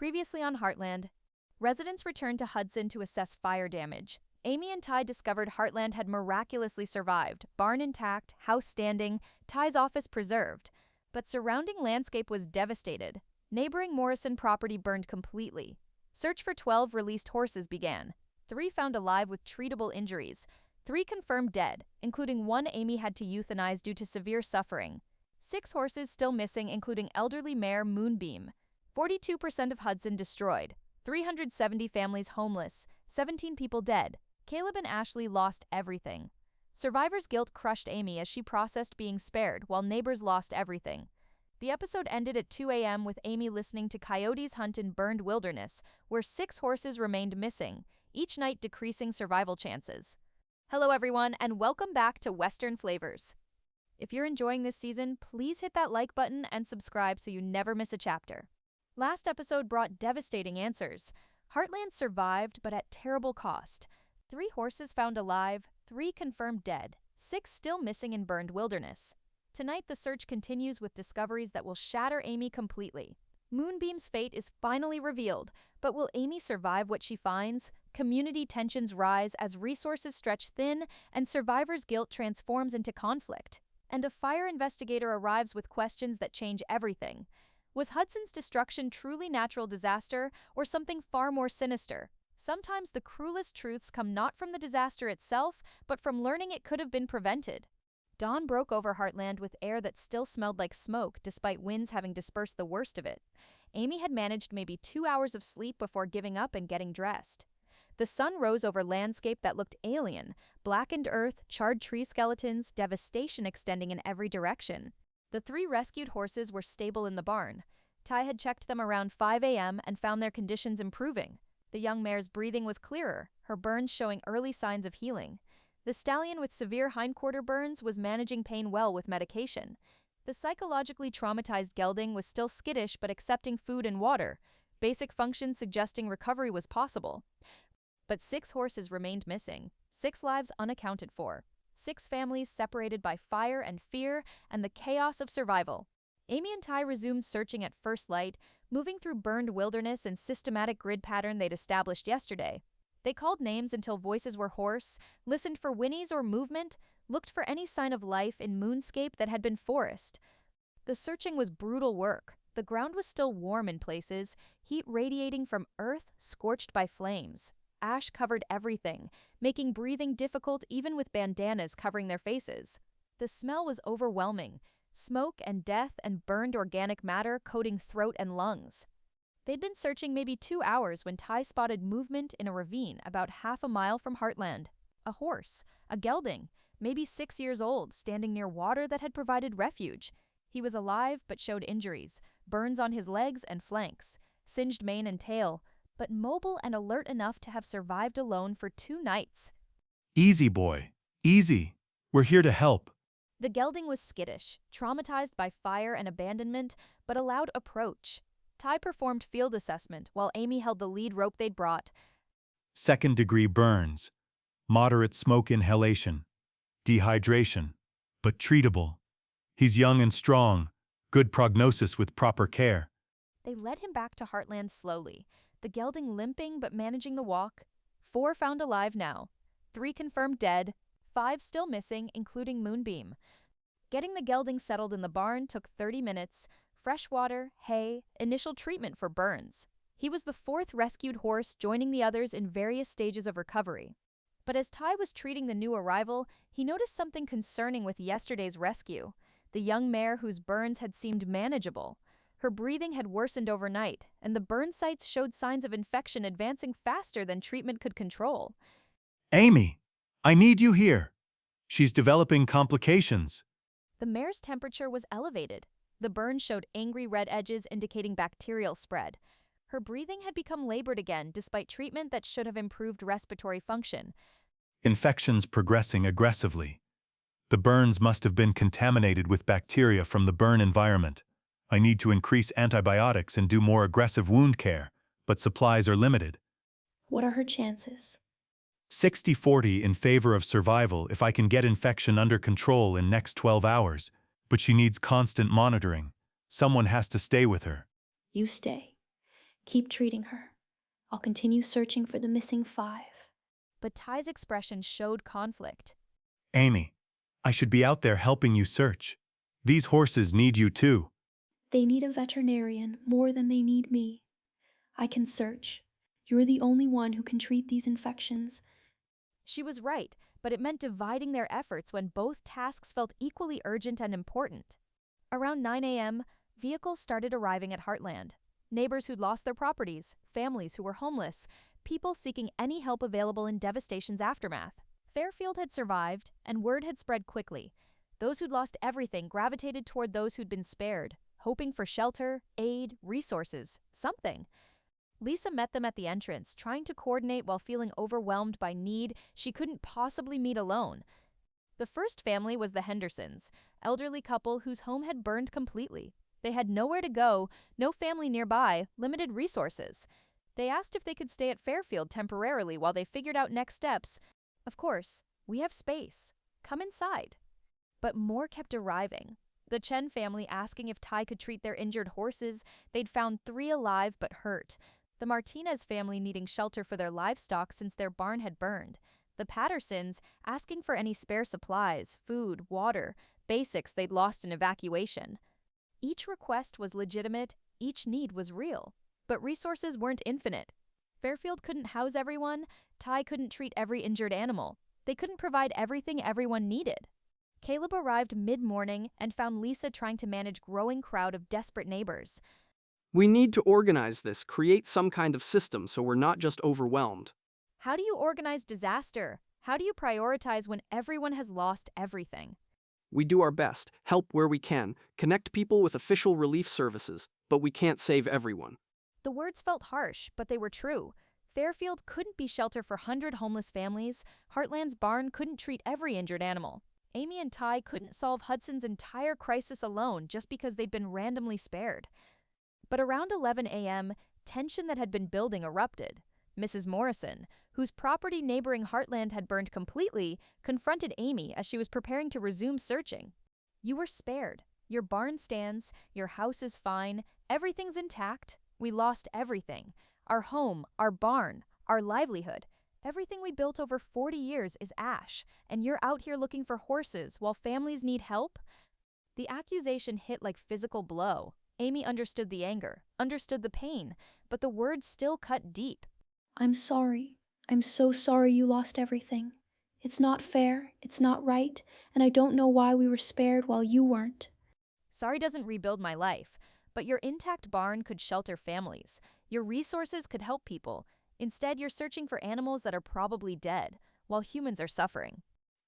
Previously on Heartland, residents returned to Hudson to assess fire damage. Amy and Ty discovered Heartland had miraculously survived, barn intact, house standing, Ty's office preserved. But surrounding landscape was devastated. Neighboring Morrison property burned completely. Search for 12 released horses began. 3 found alive with treatable injuries. 3 confirmed dead, including 1 Amy had to euthanize due to severe suffering. 6 horses still missing, including elderly mare Moonbeam. 42% of Hudson destroyed. 370 families homeless. 17 people dead. Caleb and Ashley lost everything. Survivor's guilt crushed Amy as she processed being spared, while neighbors lost everything. The episode ended at 2 a.m. with Amy listening to coyotes hunt in burned wilderness, where 6 horses remained missing, each night decreasing survival chances. Hello everyone, and welcome back to Western Flavors. If you're enjoying this season, please hit that like button and subscribe so you never miss a chapter. Last episode brought devastating answers. Heartland survived, but at terrible cost. 3 horses found alive, 3 confirmed dead, 6 still missing in burned wilderness. Tonight, the search continues with discoveries that will shatter Amy completely. Moonbeam's fate is finally revealed, but will Amy survive what she finds? Community tensions rise as resources stretch thin and survivor's guilt transforms into conflict. And a fire investigator arrives with questions that change everything. Was Hudson's destruction truly natural disaster or something far more sinister? Sometimes the cruelest truths come not from the disaster itself, but from learning it could have been prevented. Dawn broke over Heartland with air that still smelled like smoke despite winds having dispersed the worst of it. Amy had managed maybe 2 hours of sleep before giving up and getting dressed. The sun rose over landscape that looked alien, blackened earth, charred tree skeletons, devastation extending in every direction. The 3 rescued horses were stable in the barn. Ty had checked them around 5 a.m. and found their conditions improving. The young mare's breathing was clearer, her burns showing early signs of healing. The stallion with severe hindquarter burns was managing pain well with medication. The psychologically traumatized gelding was still skittish but accepting food and water, basic functions suggesting recovery was possible. But 6 horses remained missing, 6 lives unaccounted for, 6 families separated by fire and fear and the chaos of survival. Amy and Ty resumed searching at first light, moving through burned wilderness and systematic grid pattern they'd established yesterday. They called names until voices were hoarse, listened for whinnies or movement, looked for any sign of life in moonscape that had been forest. The searching was brutal work. The ground was still warm in places, heat radiating from earth scorched by flames. Ash covered everything, making breathing difficult even with bandanas covering their faces. The smell was overwhelming, smoke and death and burned organic matter coating throat and lungs. They'd been searching maybe 2 hours when Ty spotted movement in a ravine about half a mile from Heartland. A horse, a gelding, maybe 6 years old, standing near water that had provided refuge. He was alive but showed injuries, burns on his legs and flanks, singed mane and tail, but mobile and alert enough to have survived alone for 2 nights. Easy, boy. Easy. We're here to help. The gelding was skittish, traumatized by fire and abandonment, but allowed approach. Ty performed field assessment while Amy held the lead rope they'd brought. 2nd-degree burns. Moderate smoke inhalation. Dehydration. But treatable. He's young and strong. Good prognosis with proper care. They led him back to Heartland slowly, the gelding limping but managing the walk. 4 found alive now. 3 confirmed dead. 5 still missing, including Moonbeam. Getting the gelding settled in the barn took 30 minutes. Fresh water, hay, initial treatment for burns. He was the 4th rescued horse, joining the others in various stages of recovery. But as Ty was treating the new arrival, he noticed something concerning with yesterday's rescue. The young mare whose burns had seemed manageable. Her breathing had worsened overnight, and the burn sites showed signs of infection advancing faster than treatment could control. Amy, I need you here. She's developing complications. The mare's temperature was elevated. The burn showed angry red edges indicating bacterial spread. Her breathing had become labored again despite treatment that should have improved respiratory function. Infections progressing aggressively. The burns must have been contaminated with bacteria from the burn environment. I need to increase antibiotics and do more aggressive wound care, but supplies are limited. What are her chances? 60-40 in favor of survival if I can get infection under control in next 12 hours, but she needs constant monitoring. Someone has to stay with her. You stay. Keep treating her. I'll continue searching for the missing 5. But Ty's expression showed conflict. Amy, I should be out there helping you search. These horses need you too. They need a veterinarian more than they need me. I can search. You're the only one who can treat these infections. She was right, but it meant dividing their efforts when both tasks felt equally urgent and important. Around 9 a.m., vehicles started arriving at Heartland. Neighbors who'd lost their properties, families who were homeless, people seeking any help available in devastation's aftermath. Fairfield had survived, and word had spread quickly. Those who'd lost everything gravitated toward those who'd been spared, hoping for shelter, aid, resources, something. Lisa met them at the entrance, trying to coordinate while feeling overwhelmed by need she couldn't possibly meet alone. The first family was the Hendersons, elderly couple whose home had burned completely. They had nowhere to go, no family nearby, limited resources. They asked if they could stay at Fairfield temporarily while they figured out next steps. Of course, we have space. Come inside. But more kept arriving. The Chen family asking if Ty could treat their injured horses. They'd found 3 alive but hurt. The Martinez family needing shelter for their livestock since their barn had burned. The Pattersons asking for any spare supplies, food, water, basics they'd lost in evacuation. Each request was legitimate, each need was real. But resources weren't infinite. Fairfield couldn't house everyone, Ty couldn't treat every injured animal. They couldn't provide everything everyone needed. Caleb arrived mid-morning and found Lisa trying to manage a growing crowd of desperate neighbors. We need to organize this, create some kind of system so we're not just overwhelmed. How do you organize disaster? How do you prioritize when everyone has lost everything? We do our best, help where we can, connect people with official relief services, but we can't save everyone. The words felt harsh, but they were true. Fairfield couldn't be shelter for 100 homeless families. Heartland's barn couldn't treat every injured animal. Amy and Ty couldn't solve Hudson's entire crisis alone just because they'd been randomly spared. But around 11 a.m., tension that had been building erupted. Mrs. Morrison, whose property neighboring Heartland had burned completely, confronted Amy as she was preparing to resume searching. You were spared. Your barn stands, your house is fine, everything's intact. We lost everything. Our home, our barn, our livelihood. Everything we built over 40 years is ash, and you're out here looking for horses while families need help? The accusation hit like physical blow. Amy understood the anger, understood the pain, but the words still cut deep. I'm sorry. I'm so sorry you lost everything. It's not fair, it's not right, and I don't know why we were spared while you weren't. Sorry doesn't rebuild my life, but your intact barn could shelter families. Your resources could help people. Instead, you're searching for animals that are probably dead, while humans are suffering.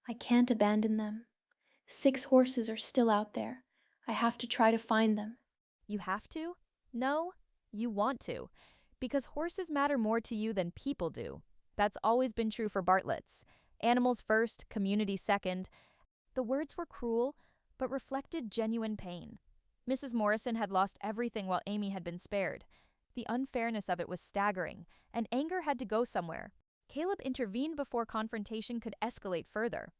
I can't abandon them. 6 horses are still out there. I have to try to find them. You have to? No, you want to. Because horses matter more to you than people do. That's always been true for Bartlett's. Animals first, community second. The words were cruel, but reflected genuine pain. Mrs. Morrison had lost everything while Amy had been spared. The unfairness of it was staggering, and anger had to go somewhere. Caleb intervened before confrontation could escalate further.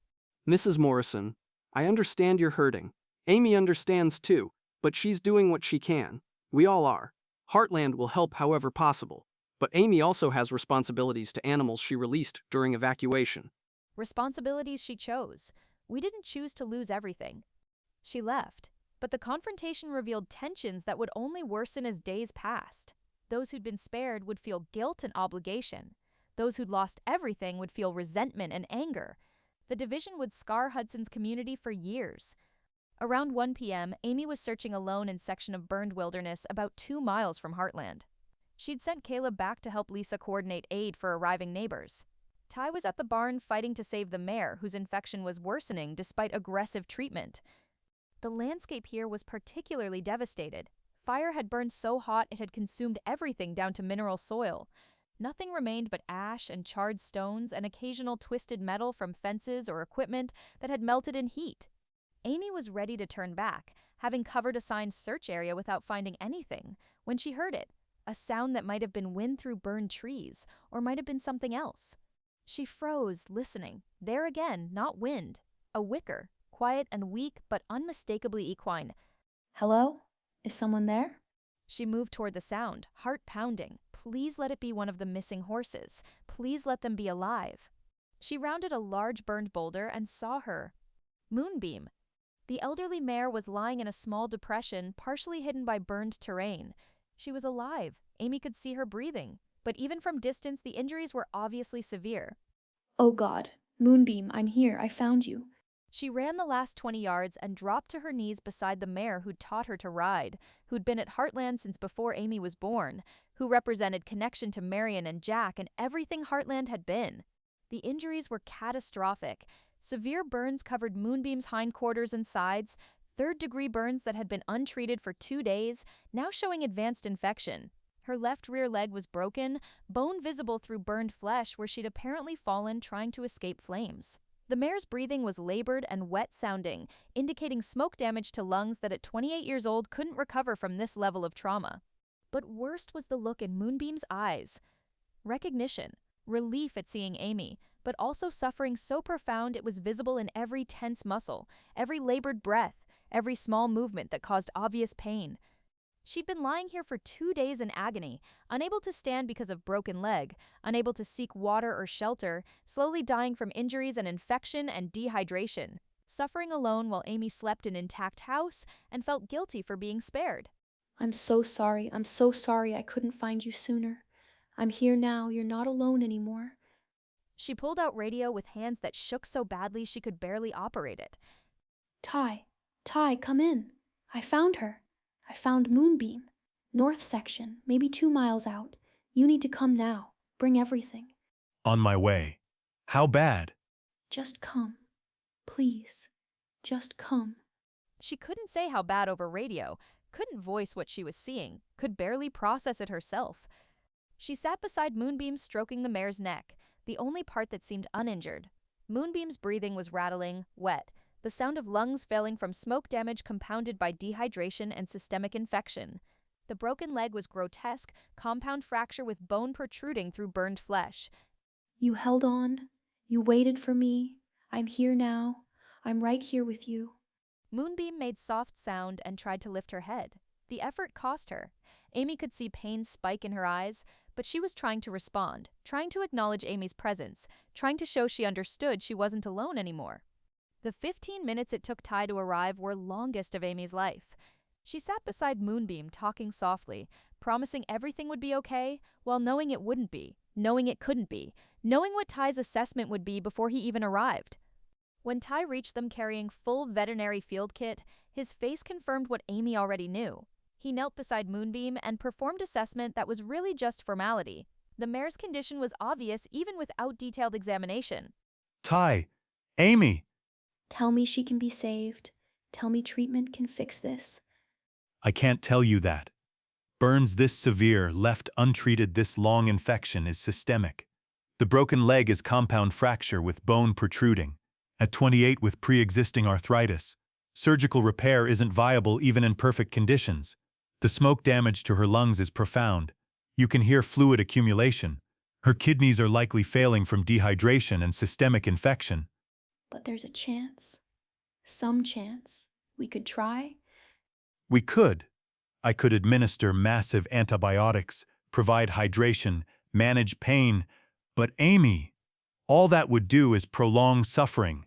Mrs. Morrison, I understand you're hurting. Amy understands too, but she's doing what she can. We all are. Heartland will help however possible. But Amy also has responsibilities to animals she released during evacuation. Responsibilities she chose. We didn't choose to lose everything. She left, but the confrontation revealed tensions that would only worsen as days passed. Those who'd been spared would feel guilt and obligation. Those who'd lost everything would feel resentment and anger. The division would scar Hudson's community for years. Around 1 p.m., Amy was searching alone in a section of burned wilderness about 2 miles from Heartland. She'd sent Caleb back to help Lisa coordinate aid for arriving neighbors. Ty was at the barn fighting to save the mare, whose infection was worsening despite aggressive treatment. The landscape here was particularly devastated. Fire had burned so hot it had consumed everything down to mineral soil. Nothing remained but ash and charred stones and occasional twisted metal from fences or equipment that had melted in heat. Amy was ready to turn back, having covered a signed search area without finding anything, when she heard it, a sound that might have been wind through burned trees, or might have been something else. She froze, listening. There again, not wind. A wicker, quiet and weak but unmistakably equine. Hello? Is someone there? She moved toward the sound, heart pounding. Please let it be one of the missing horses. Please let them be alive. She rounded a large burned boulder and saw her. Moonbeam. The elderly mare was lying in a small depression, partially hidden by burned terrain. She was alive. Amy could see her breathing. But even from distance, the injuries were obviously severe. Oh God, Moonbeam, I'm here, I found you. She ran the last 20 yards and dropped to her knees beside the mare who'd taught her to ride, who'd been at Heartland since before Amy was born, who represented connection to Marion and Jack and everything Heartland had been. The injuries were catastrophic. Severe burns covered Moonbeam's hindquarters and sides, third-degree burns that had been untreated for 2 days, now showing advanced infection. Her left rear leg was broken, bone visible through burned flesh where she'd apparently fallen trying to escape flames. The mare's breathing was labored and wet-sounding, indicating smoke damage to lungs that at 28 years old couldn't recover from this level of trauma. But worst was the look in Moonbeam's eyes. Recognition, relief at seeing Amy, but also suffering so profound it was visible in every tense muscle, every labored breath, every small movement that caused obvious pain. She'd been lying here for 2 days in agony, unable to stand because of broken leg, unable to seek water or shelter, slowly dying from injuries and infection and dehydration, suffering alone while Amy slept in an intact house and felt guilty for being spared. I'm so sorry I couldn't find you sooner. I'm here now, you're not alone anymore. She pulled out radio with hands that shook so badly she could barely operate it. Ty, come in. I found her. I found Moonbeam. North section, maybe 2 miles out. You need to come now. Bring everything. On my way. How bad? Just come. Please. Just come. She couldn't say how bad over radio, couldn't voice what she was seeing, could barely process it herself. She sat beside Moonbeam stroking the mare's neck, the only part that seemed uninjured. Moonbeam's breathing was rattling, wet, the sound of lungs failing from smoke damage compounded by dehydration and systemic infection. The broken leg was grotesque, compound fracture with bone protruding through burned flesh. You held on. You waited for me. I'm here now. I'm right here with you. Moonbeam made soft sound and tried to lift her head. The effort cost her. Amy could see pain spike in her eyes, but she was trying to respond, trying to acknowledge Amy's presence, trying to show she understood she wasn't alone anymore. The 15 minutes it took Ty to arrive were longest of Amy's life. She sat beside Moonbeam, talking softly, promising everything would be okay, while knowing it wouldn't be, knowing it couldn't be, knowing what Ty's assessment would be before he even arrived. When Ty reached them carrying full veterinary field kit, his face confirmed what Amy already knew. He knelt beside Moonbeam and performed assessment that was really just formality. The mare's condition was obvious even without detailed examination. Ty! Amy! Tell me she can be saved. Tell me treatment can fix this. I can't tell you that. Burns this severe, left untreated this long infection is systemic. The broken leg is compound fracture with bone protruding. At 28 with pre-existing arthritis. Surgical repair isn't viable even in perfect conditions. The smoke damage to her lungs is profound. You can hear fluid accumulation. Her kidneys are likely failing from dehydration and systemic infection. But there's a chance. Some chance. We could try. We could. I could administer massive antibiotics, provide hydration, manage pain, but Amy, all that would do is prolong suffering.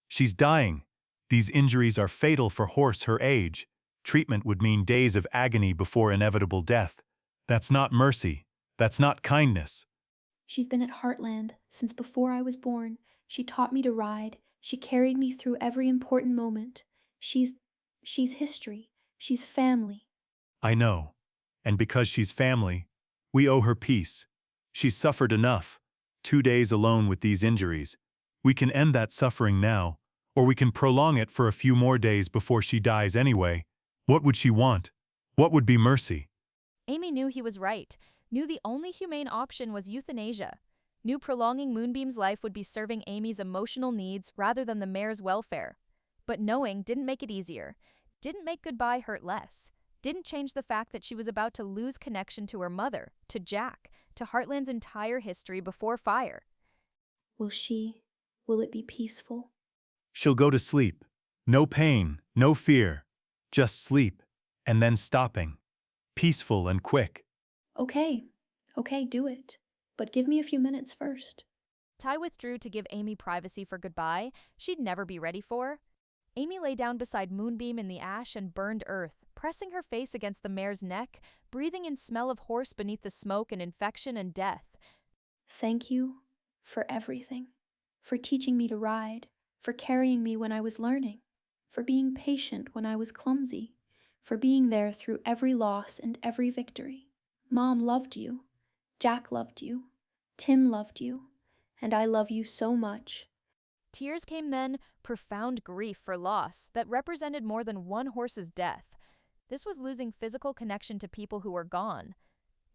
She's dying. These injuries are fatal for horse her age. Treatment would mean days of agony before inevitable death. That's not mercy. That's not kindness. She's been at Heartland since before I was born. She taught me to ride. She carried me through every important moment. She's history. She's family. I know. And because she's family, we owe her peace. She's suffered enough. 2 days alone with these injuries. We can end that suffering now, or we can prolong it for a few more days before she dies anyway. What would she want? What would be mercy? Amy knew he was right, knew the only humane option was euthanasia, knew prolonging Moonbeam's life would be serving Amy's emotional needs rather than the mare's welfare. But knowing didn't make it easier, didn't make goodbye hurt less, didn't change the fact that she was about to lose connection to her mother, to Jack, to Heartland's entire history before fire. Will it be peaceful? She'll go to sleep. No pain, no fear. Just sleep, and then stopping. peaceful and quick. Okay, do it. But give me a few minutes first. Ty withdrew to give Amy privacy for goodbye she'd never be ready for. Amy lay down beside Moonbeam in the ash and burned earth, pressing her face against the mare's neck, breathing in smell of horse beneath the smoke and infection and death. Thank you for everything. For teaching me to ride, for carrying me when I was learning, for being patient when I was clumsy, for being there through every loss and every victory. Mom loved you. Jack loved you. Tim loved you. And I love you so much. Tears came then, profound grief for loss that represented more than one horse's death. This was losing physical connection to people who were gone.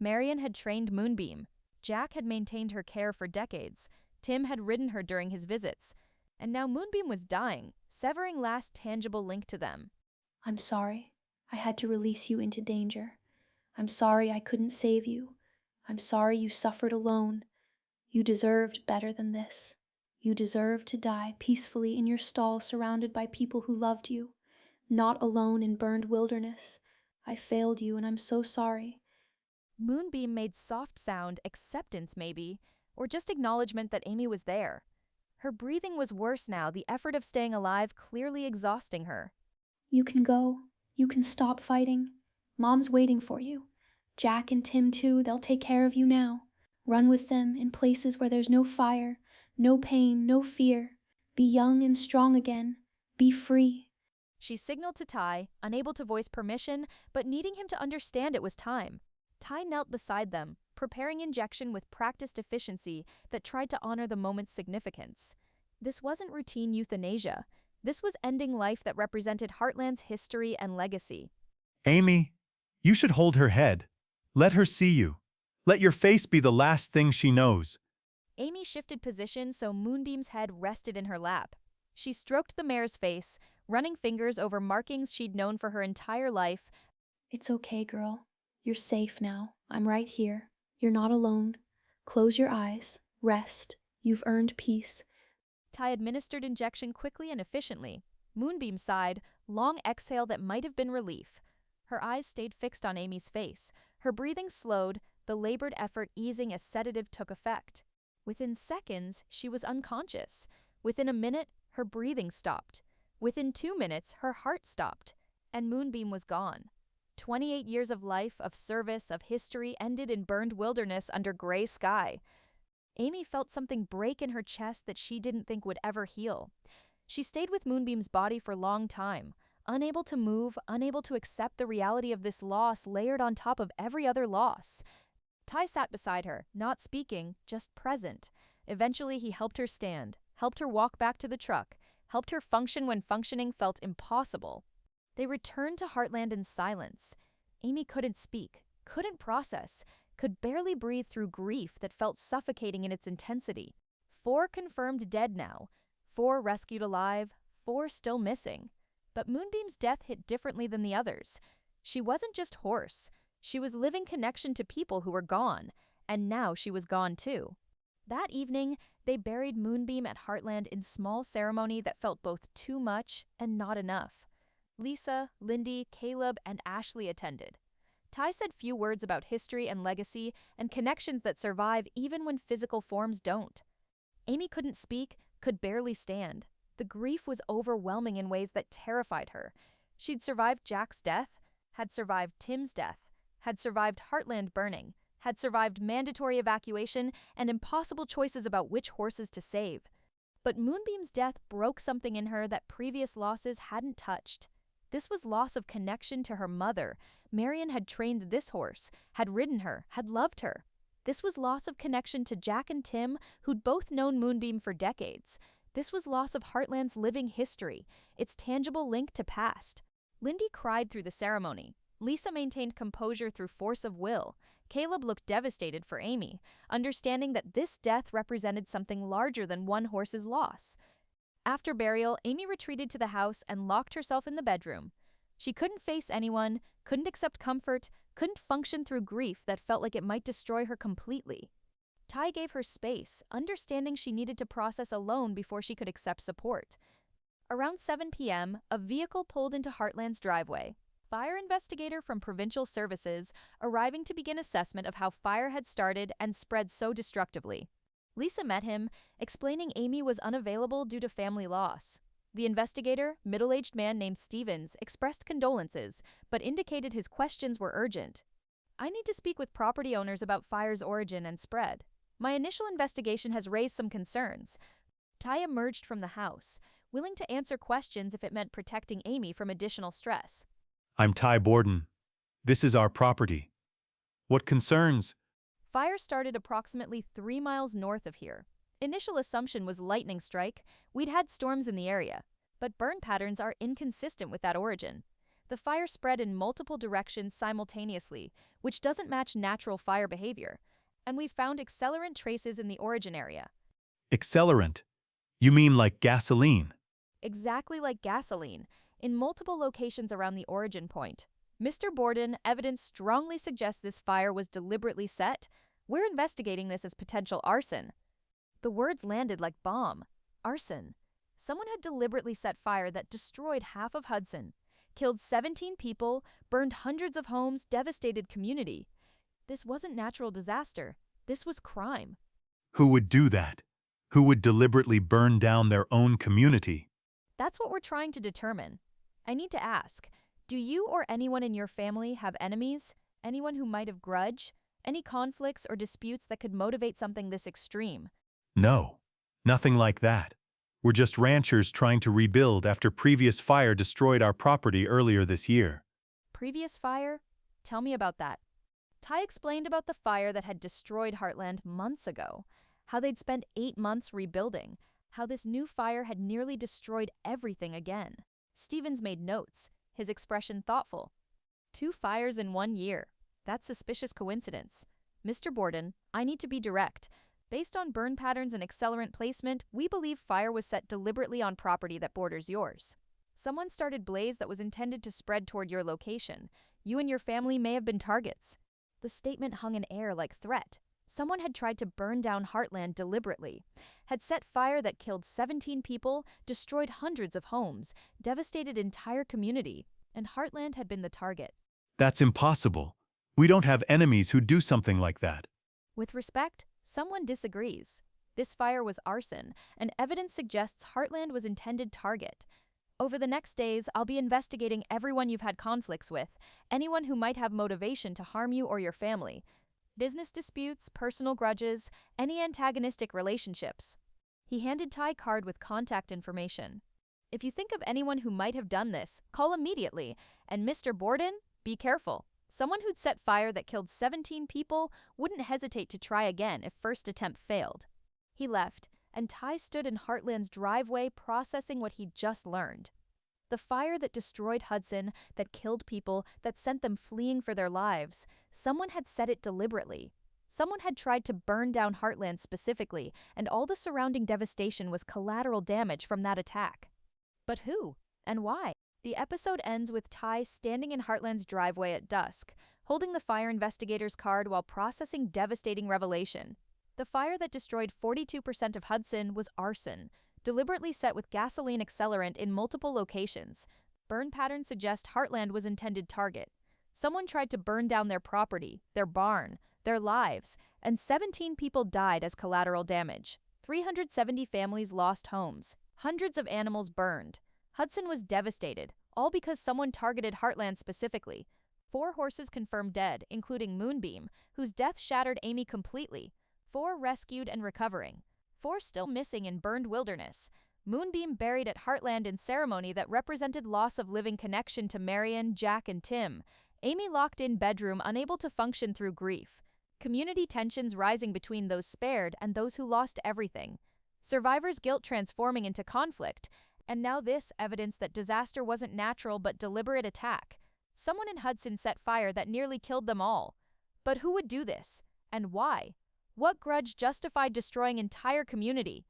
Marion had trained Moonbeam. Jack had maintained her care for decades. Tim had ridden her during his visits. And now Moonbeam was dying, severing last tangible link to them. I'm sorry. I had to release you into danger. I'm sorry I couldn't save you. I'm sorry you suffered alone. You deserved better than this. You deserved to die peacefully in your stall surrounded by people who loved you, not alone in burned wilderness. I failed you and I'm so sorry. Moonbeam made soft sound, acceptance maybe, or just acknowledgement that Amy was there. Her breathing was worse now, the effort of staying alive clearly exhausting her. You can go. You can stop fighting. Mom's waiting for you. Jack and Tim too, they'll take care of you now. Run with them in places where there's no fire, no pain, no fear. Be young and strong again. Be free. She signaled to Ty, unable to voice permission, but needing him to understand it was time. Ty knelt beside them, preparing injection with practiced efficiency that tried to honor the moment's significance. This wasn't routine euthanasia. This was ending life that represented Heartland's history and legacy. Amy, you should hold her head. Let her see you. Let your face be the last thing she knows. Amy shifted position so Moonbeam's head rested in her lap. She stroked the mare's face, running fingers over markings she'd known for her entire life. It's okay, girl. You're safe now. I'm right here. You're not alone. Close your eyes. Rest. You've earned peace. Ty administered injection quickly and efficiently. Moonbeam sighed, long exhale that might have been relief. Her eyes stayed fixed on Amy's face. Her breathing slowed, the labored effort easing as sedative took effect. Within seconds, she was unconscious. Within a minute, her breathing stopped. Within 2 minutes, her heart stopped. And Moonbeam was gone. 28 years of life, of service, of history ended in burned wilderness under gray sky. Amy felt something break in her chest that she didn't think would ever heal. She stayed with Moonbeam's body for a long time, unable to move, unable to accept the reality of this loss layered on top of every other loss. Ty sat beside her, not speaking, just present. Eventually he helped her stand, helped her walk back to the truck, helped her function when functioning felt impossible. They returned to Heartland in silence. Amy couldn't speak, couldn't process, could barely breathe through grief that felt suffocating in its intensity. 4 confirmed dead now, 4 rescued alive, 4 still missing. But Moonbeam's death hit differently than the others. She wasn't just horse. She was living connection to people who were gone, and now she was gone too. That evening, they buried Moonbeam at Heartland in small ceremony that felt both too much and not enough. Lisa, Lindy, Caleb, and Ashley attended. Ty said few words about history and legacy and connections that survive even when physical forms don't. Amy couldn't speak, could barely stand. The grief was overwhelming in ways that terrified her. She'd survived Jack's death, had survived Tim's death, had survived Heartland burning, had survived mandatory evacuation and impossible choices about which horses to save. But Moonbeam's death broke something in her that previous losses hadn't touched. This was loss of connection to her mother. Marion had trained this horse, had ridden her, had loved her. This was loss of connection to Jack and Tim, who'd both known Moonbeam for decades. This was loss of Heartland's living history, its tangible link to past. Lindy cried through the ceremony. Lisa maintained composure through force of will. Caleb looked devastated for Amy, understanding that this death represented something larger than one horse's loss. After burial, Amy retreated to the house and locked herself in the bedroom. She couldn't face anyone, couldn't accept comfort, couldn't function through grief that felt like it might destroy her completely. Ty gave her space, understanding she needed to process alone before she could accept support. Around 7 p.m., a vehicle pulled into Heartland's driveway. fire investigator from Provincial Services, arriving to begin assessment of how fire had started and spread so destructively. Lisa met him, explaining Amy was unavailable due to family loss. The investigator, middle-aged man named Stevens, expressed condolences, but indicated his questions were urgent. I need to speak with property owners about fire's origin and spread. My initial investigation has raised some concerns. Ty emerged from the house, willing to answer questions if it meant protecting Amy from additional stress. I'm Ty Borden. This is our property. What concerns? Fire started approximately 3 miles north of here. Initial assumption was lightning strike. We'd had storms in the area, but burn patterns are inconsistent with that origin. The fire spread in multiple directions simultaneously, which doesn't match natural fire behavior, and we found accelerant traces in the origin area. Accelerant? You mean like gasoline? Exactly like gasoline, in multiple locations around the origin point. Mr. Borden, evidence strongly suggests this fire was deliberately set. We're investigating this as potential arson. The words landed like bomb. Arson. Someone had deliberately set fire that destroyed half of Hudson, killed 17 people, burned hundreds of homes, devastated community. This wasn't natural disaster. This was crime. Who would do that? Who would deliberately burn down their own community? That's what we're trying to determine. I need to ask, do you or anyone in your family have enemies? Anyone who might have grudge? Any conflicts or disputes that could motivate something this extreme? No, nothing like that. We're just ranchers trying to rebuild after previous fire destroyed our property earlier this year. Previous fire? Tell me about that. Ty explained about the fire that had destroyed Heartland months ago, how they'd spent 8 months rebuilding, how this new fire had nearly destroyed everything again. Stevens made notes, his expression thoughtful. 2 fires in 1 year. That's suspicious coincidence. Mr. Borden, I need to be direct. Based on burn patterns and accelerant placement, we believe fire was set deliberately on property that borders yours. Someone started blaze that was intended to spread toward your location. You and your family may have been targets. The statement hung in air like threat. Someone had tried to burn down Heartland deliberately, had set fire that killed 17 people, destroyed hundreds of homes, devastated entire community, and Heartland had been the target. That's impossible. We don't have enemies who do something like that. With respect, someone disagrees. This fire was arson, and evidence suggests Heartland was intended target. Over the next days, I'll be investigating everyone you've had conflicts with, anyone who might have motivation to harm you or your family. Business disputes, personal grudges, any antagonistic relationships. He handed Ty card with contact information. If you think of anyone who might have done this, call immediately. And Mr. Borden, be careful. Someone who'd set fire that killed 17 people wouldn't hesitate to try again if first attempt failed. He left, and Ty stood in Heartland's driveway processing what he'd just learned. The fire that destroyed Hudson, that killed people, that sent them fleeing for their lives, someone had set it deliberately. Someone had tried to burn down Heartland specifically, and all the surrounding devastation was collateral damage from that attack. But who? And why? The episode ends with Ty standing in Heartland's driveway at dusk, holding the fire investigator's card while processing devastating revelation. The fire that destroyed 42% of Hudson was arson, deliberately set with gasoline accelerant in multiple locations. Burn patterns suggest Heartland was intended target. Someone tried to burn down their property, their barn, their lives, and 17 people died as collateral damage. 370 families lost homes. Hundreds of animals burned. Hudson was devastated, all because someone targeted Heartland specifically. 4 horses confirmed dead, including Moonbeam, whose death shattered Amy completely. 4 rescued and recovering. 4 still missing in burned wilderness. Moonbeam buried at Heartland in ceremony that represented loss of living connection to Marion, Jack, and Tim. Amy locked in bedroom, unable to function through grief. Community tensions rising between those spared and those who lost everything. Survivors' guilt transforming into conflict. And now this, evidence that disaster wasn't natural but deliberate attack. Someone in Hudson set fire that nearly killed them all. But who would do this? And why? What grudge justified destroying entire community?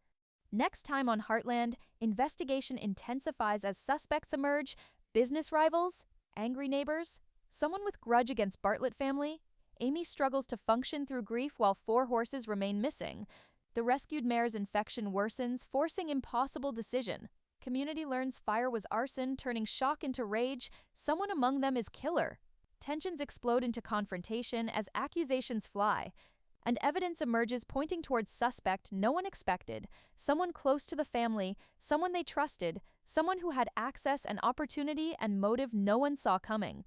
Next time on Heartland, investigation intensifies as suspects emerge. Business rivals? Angry neighbors? Someone with grudge against Bartlett family? Amy struggles to function through grief while 4 horses remain missing. The rescued mare's infection worsens, forcing impossible decision. Community learns fire was arson, turning shock into rage. Someone among them is killer. Tensions explode into confrontation as accusations fly, and evidence emerges pointing towards suspect no one expected, someone close to the family, someone they trusted, someone who had access and opportunity and motive no one saw coming.